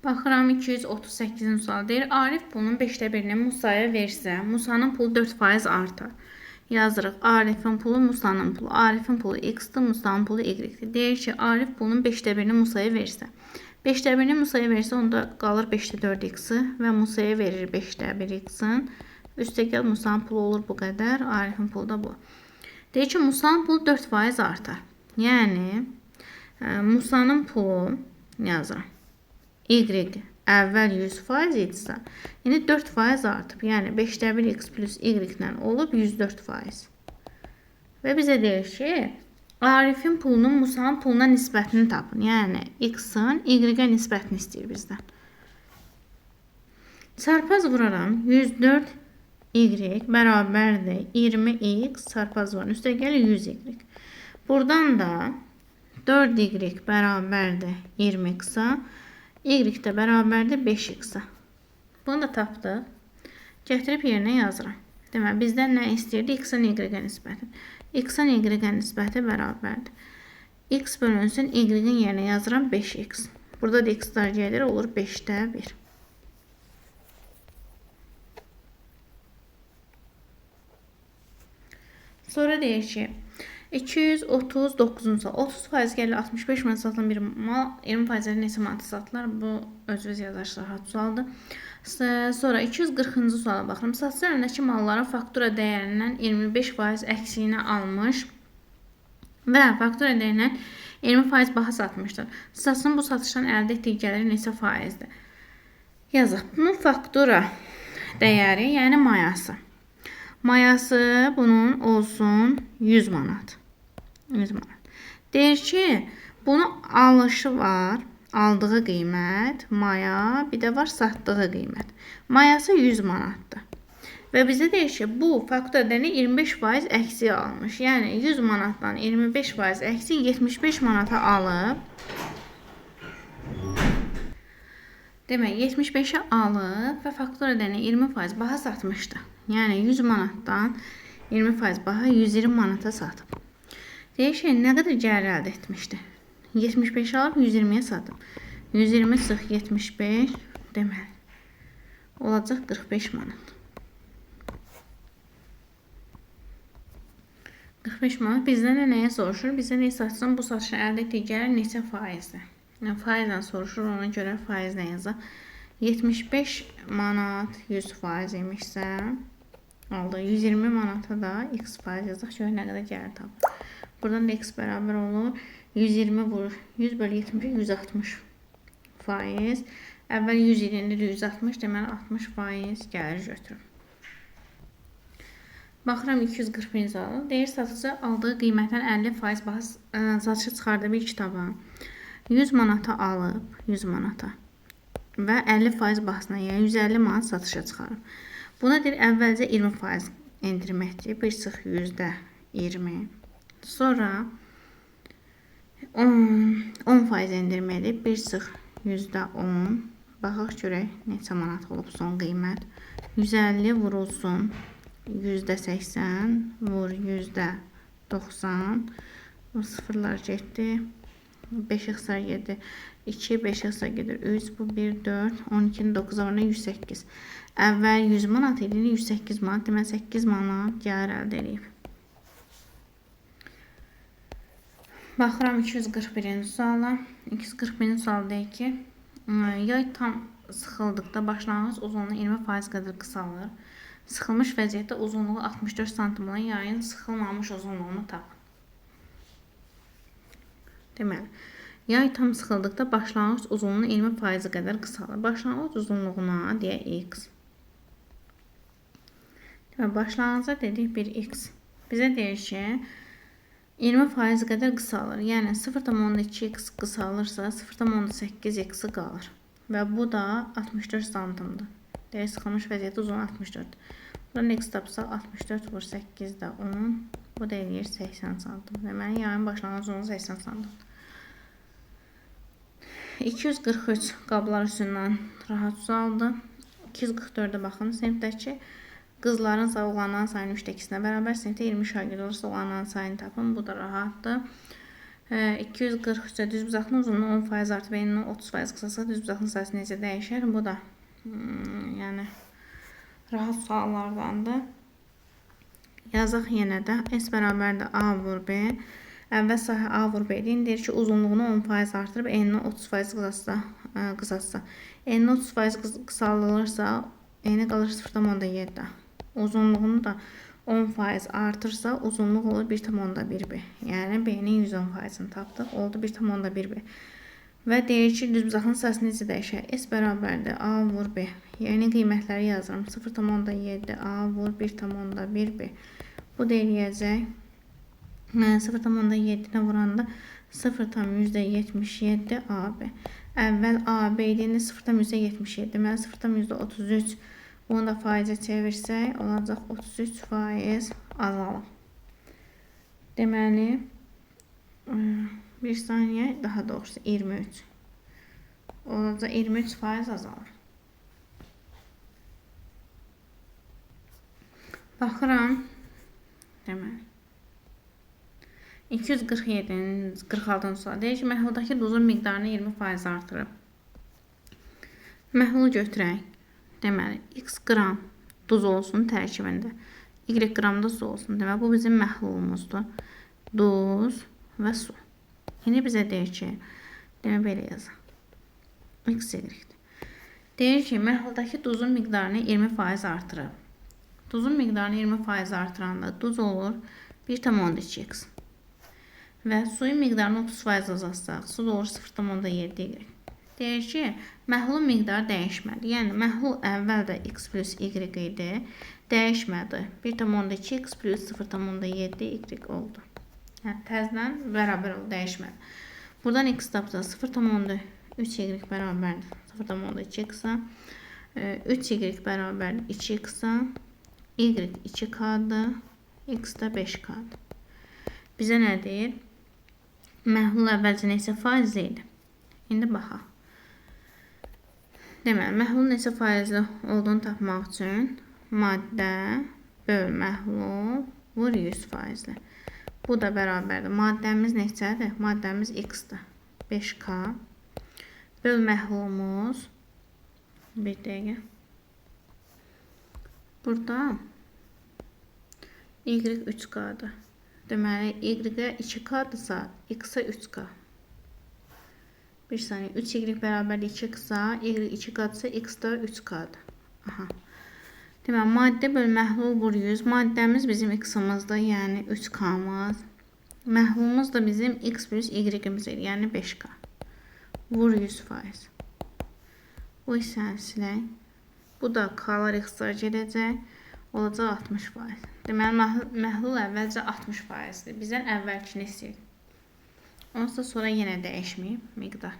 Baxıram 238-ci sual deyir. Arif pulunun 5də birini Musaya versə, Musanın pulu 4% artar. Yazırıq. Arifin pulu, Musanın pulu. Arifin pulu x-dir, Musanın pulu y-dir. Deyir ki, Arif pulunun 5də birini Musaya versə. 5də birini Musaya versə, onda qalır 5də 4 x-i və Musaya verir 5də 1 x-in. Üstəgəl Musanın pulu olur bu qədər, Arifin pulu da bu. Deyir ki, Musanın pulu 4% artar. Yəni, Musanın pulu yazıram. Y əvvəl 100% idisə, indi 4% artıb. Yəni 5də 1 x plus y ilə olub 104%. Və bizə deyir ki, Arifin pulunun Musanın puluna nisbətini tapın. Yəni x-in y-ə nisbətini istəyir bizdən. Çarpaz vuraram. 104 y bərabərdir 20x çarpaz var. Üstə gəlir 100y. Buradan da 4y bərabərdir 20x-a. Y də bərabərdir 5x-a. Bunu da tapdıq. Gətirib yerinə yazıram. Deməli, bizdən nə istəyirdi? X-in y-ə nisbəti. X-in y-ə nisbəti bərabərdir. X bölünsün y-in yerinə yazıram 5x. Burada da x-lar gəlir, olur 5də 1. Sonra deyir ki, 239-cu sual. 30% gəlir 65 manat satılan bir mal 20% neçə manata satılır? Bu öz-öz yazılışlar rahat sualdır. Sonra 240-cı suala baxıram. Satıcı əlindəki malların faktura dəyərindən 25% əksiyini almış və faktura dəyərindən 20% baha satmışdır. Satıcının bu satışdan əldə etdiyi gəlir neçə faizdir? Yazıq. Bunun faktura dəyəri, yəni mayası. Mayası bunun olsun 100 manat. 100 manat. Deyir ki, bunun alışı var, aldığı qiymət, maya, bir də var satdığı qiymət. Mayası 100 manatdır. Və bizə deyir ki, bu faktordan 25% əksi almış. Yəni 100 manatdan 25% əksi 75 manata alıb. Demək, 75-ə alıb və faktordan 20% baha satmışdı. Yəni 100 manatdan 20% baha 120 manata satıb. Deyir ki, nə qədər gəlir əldə etmişdi? 75 alıb 120-yə satıb. 120 sıx 75 deməli. Olacaq 45 manat. 45 manat bizdən nəyə soruşur? Bizdən nə satsın? Bu satışın əldə etdiyi gəlir neçə faizdir? Yəni faizlə soruşur, ona görə faizlə yazaq. 75 manat 100% imişsə, aldı 120 manata da x faiz yazaq. Görə nə qədər gəlir tapır. Buradan da x bərabər olur. 120 vurur. 100 bölü 70 160 faiz. Əvvəl 100 idi, indi 160. Deməli 60% gəlir götürür. Baxıram 241-ci suala. Deyir satıcı aldığı qiymətdən 50% baha satışa çıxardığı bir kitaba 100 manata alıb, 100 manata və 50% bahasına, yəni 150 manat satışa çıxarıb. Buna deyir əvvəlcə 20% endirməkdir. 1 sıx 100-də 20. Sonra 10% endirməlidir. 1 sıx 100-də 10. Baxaq görək neçə manat olub son qiymət. 150 vurulsun 100-də 80. Vur 100-də 90. Bu sıfırlar getdi. 5 x'lar gedir. 2, 5 x'lar gedir. 3, bu 1, 4. 12-nin 9-a varına 108. Əvvəl 100 manat idi, 108 manat. Deməli 8 manat gəlir əldə edib. Baxıram 241-ci suala. 241-ci sual deyir ki, yay tam sıxıldıqda başlanğıc uzunluğu 20% qədər qısalır. Sıxılmış vəziyyətdə uzunluğu 64 cm olan yayın sıxılmamış uzunluğunu tapın. Deməli, yay tam sıxıldıqda başlanğıc uzunluğu 20% qədər qısalır. Başlanğıc uzunluğuna deyək x. Deməli, başlanğıca dedik bir x. Bizə deyir ki, 20% qədər qısalır. Yəni 0,2x qısalırsa 0,8x qalır. Və bu da 64 cm-dir. Deyək, sıxılmış vəziyyətdə uzunluğu 64. Buradan x tapsaq 64 vur 8-də 10. Bu da eləyir 80 cm. Deməli, yayın başlanğıc uzunluğu 80 cm. 243 qablar üstündən rahat sualdır. 244-də baxın, sinifdəki qızların sayı oğlanların sayının 3-də 2-sinə bərabər, sinifdə 20 şagird olursa oğlanların sayını tapın. Bu da rahatdır. 243-də düzbucaqlının uzunluğu 10% artıb eninin 30% qısalsa düzbucaqlının sayısı necə dəyişər? Bu da yəni rahat suallardandır. Yazaq yenə də S bərabərdir A vur B. Əvvəl sahə A vur B deyin. Deyir ki, uzunluğunu 10% artırıb enini 30% qısaltsa. Enini 30% qısaldılırsa, eni qalır 0,7. Uzunluğunu da 10% artırsa, uzunluq olur 1,1B. Yəni B-nin 110%-ni tapdıq. Oldu 1,1B. Və deyir ki, düzbucaqlının sayısı necə dəyişər? S bərabərdir A vur B. Yəni qiymətləri yazıram. 0,7 A vur 1,1B. Bu da eləyəcək. 0,7-nə vuranda 0,77 AB. Əvvəl AB idiyində 0,77. Deməli 0,33. Bunu da faizə çevirsək, olacaq 33% azalır. Deməli, bir saniyə, daha doğrusu 23. Olacaq 23% azalır. Baxıram. Deməli. 247-nin 46-cı sual. Deyir ki, məhluldakı duzun miqdarını 20% artırıb. Məhlulu götürək. Deməli, x qram duz olsun tərkibində. Y qramda su olsun. Deməli, bu bizim məhlulumuzdur. Duz və su. İndi bizə deyir ki, deməli, belə yazaq. X, Y. Deyir ki, məhluldakı duzun miqdarını 20% artırıb. Duzun miqdarını 20% artıranda duz olur 1,2x. Və suyun miqdarını 30% azaltsaq, su olur 0,7y. Deyir ki, məhlulun miqdarı dəyişmədi. Yəni, məhlul əvvəldə x plus y idi, dəyişmədi. 1,2x plus 0,7y oldu. Yəni, təzdən bərabər oldu, dəyişmədi. Buradan x tapsa 0,3y bərabərdir 0,2x-a, 3y bərabərdir 2x-a, y 2k-dır, x də 5k-dır. Bizə nə deyir? Məhlul əvvəlcə neçə faizli idi? İndi baxaq. Deməli, məhlul neçə faizli olduğunu tapmaq üçün maddə böl məhlul vur 100%. Bu da bərabərdir. Maddəmiz neçədir? Maddəmiz x-dir. 5k. Böl məhlulumuz bir dəqiqə. Burada y 3k-dır. Deməli, y-ə 2k-dırsa, x-ə 3k. Bir saniyə, 3y bərabərdir 2x-a, y 2k-dırsa, x də 3k-dır. Aha. Deməli, maddə böl məhlul vur 100. Maddəmiz bizim x-imizdir, yəni 3k-mız. Məhlulumuz da bizim x plus y-imizdir, yəni 5k. Vur 100%. Bu hissəni silək. Bu da k-lar x-lar gedəcək. Olacaq 60%. Deməli, məhlul əvvəlcə 60%-dir. Bizdən əvvəlkini istəyir. Onsuz da sonra yenə dəyişməyib miqdar.